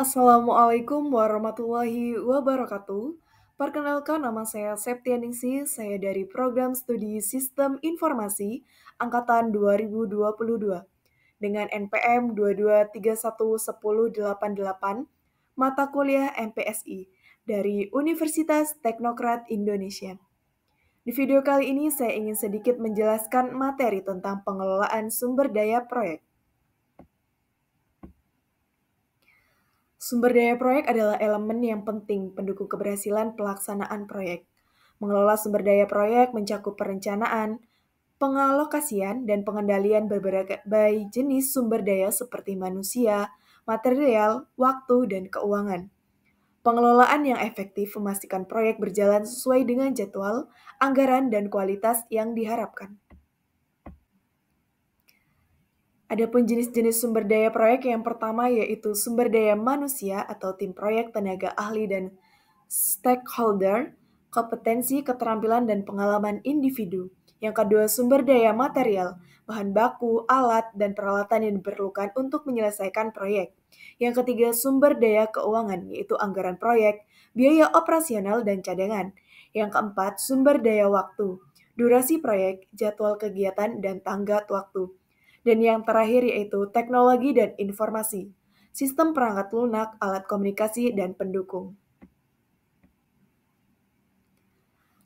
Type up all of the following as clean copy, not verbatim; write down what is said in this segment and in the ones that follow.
Assalamualaikum warahmatullahi wabarakatuh. Perkenalkan nama saya Septianingsih, saya dari Program Studi Sistem Informasi Angkatan 2022 dengan NPM 223110888 mata kuliah MPSI dari Universitas Teknokrat Indonesia. Di video kali ini saya ingin sedikit menjelaskan materi tentang pengelolaan sumber daya proyek. Sumber daya proyek adalah elemen yang penting pendukung keberhasilan pelaksanaan proyek. Mengelola sumber daya proyek mencakup perencanaan, pengalokasian, dan pengendalian berbagai jenis sumber daya seperti manusia, material, waktu, dan keuangan. Pengelolaan yang efektif memastikan proyek berjalan sesuai dengan jadwal, anggaran, dan kualitas yang diharapkan. Adapun jenis-jenis sumber daya proyek yang pertama yaitu sumber daya manusia atau tim proyek, tenaga ahli dan stakeholder, kompetensi, keterampilan, dan pengalaman individu. Yang kedua, sumber daya material, bahan baku, alat, dan peralatan yang diperlukan untuk menyelesaikan proyek. Yang ketiga, sumber daya keuangan, yaitu anggaran proyek, biaya operasional, dan cadangan. Yang keempat, sumber daya waktu, durasi proyek, jadwal kegiatan, dan tanggat waktu. Dan yang terakhir yaitu teknologi dan informasi, sistem perangkat lunak, alat komunikasi, dan pendukung.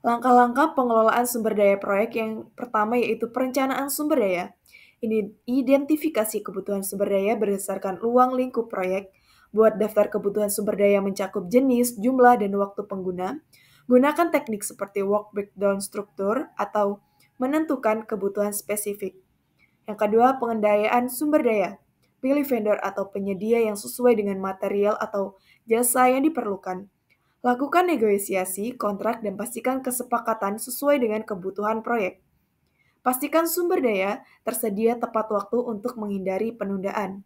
Langkah-langkah pengelolaan sumber daya proyek yang pertama yaitu perencanaan sumber daya. Ini identifikasi kebutuhan sumber daya berdasarkan ruang lingkup proyek, buat daftar kebutuhan sumber daya mencakup jenis, jumlah, dan waktu pengguna, gunakan teknik seperti work breakdown struktur atau menentukan kebutuhan spesifik. Yang kedua, pengendalian sumber daya. Pilih vendor atau penyedia yang sesuai dengan material atau jasa yang diperlukan. Lakukan negosiasi, kontrak, dan pastikan kesepakatan sesuai dengan kebutuhan proyek. Pastikan sumber daya tersedia tepat waktu untuk menghindari penundaan.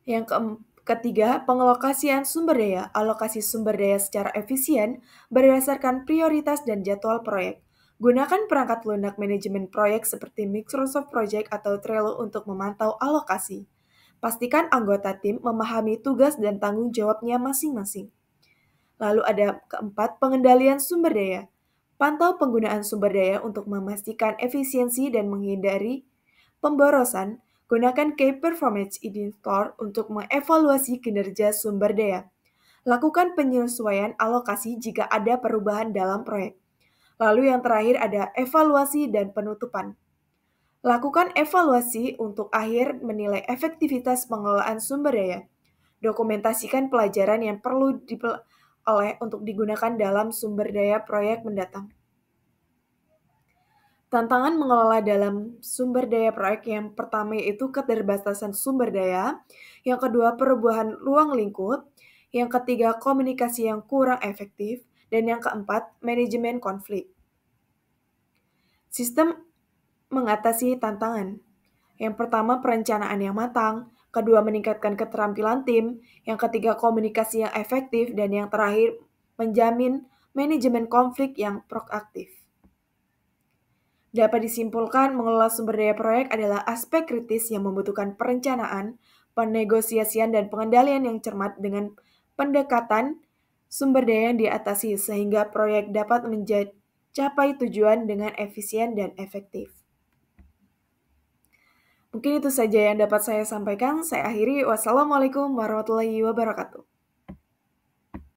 Yang ketiga, pengalokasian sumber daya. Alokasi sumber daya secara efisien berdasarkan prioritas dan jadwal proyek. Gunakan perangkat lunak manajemen proyek seperti Microsoft Project atau Trello untuk memantau alokasi. Pastikan anggota tim memahami tugas dan tanggung jawabnya masing-masing. Lalu ada keempat, pengendalian sumber daya. Pantau penggunaan sumber daya untuk memastikan efisiensi dan menghindari pemborosan. Gunakan Key Performance Indicator untuk mengevaluasi kinerja sumber daya. Lakukan penyesuaian alokasi jika ada perubahan dalam proyek. Lalu yang terakhir ada evaluasi dan penutupan. Lakukan evaluasi untuk akhir menilai efektivitas pengelolaan sumber daya. Dokumentasikan pelajaran yang perlu oleh untuk digunakan dalam sumber daya proyek mendatang. Tantangan mengelola dalam sumber daya proyek yang pertama yaitu keterbatasan sumber daya, yang kedua perubahan ruang lingkup, yang ketiga komunikasi yang kurang efektif, dan yang keempat manajemen konflik. Sistem mengatasi tantangan. Yang pertama perencanaan yang matang, kedua meningkatkan keterampilan tim, yang ketiga komunikasi yang efektif, dan yang terakhir menjamin manajemen konflik yang proaktif. Dapat disimpulkan, mengelola sumber daya proyek adalah aspek kritis yang membutuhkan perencanaan, penegosiasian, dan pengendalian yang cermat dengan pendekatan sumber daya yang diatasi sehingga proyek dapat mencapai tujuan dengan efisien dan efektif. Mungkin itu saja yang dapat saya sampaikan. Saya akhiri. Wassalamualaikum warahmatullahi wabarakatuh.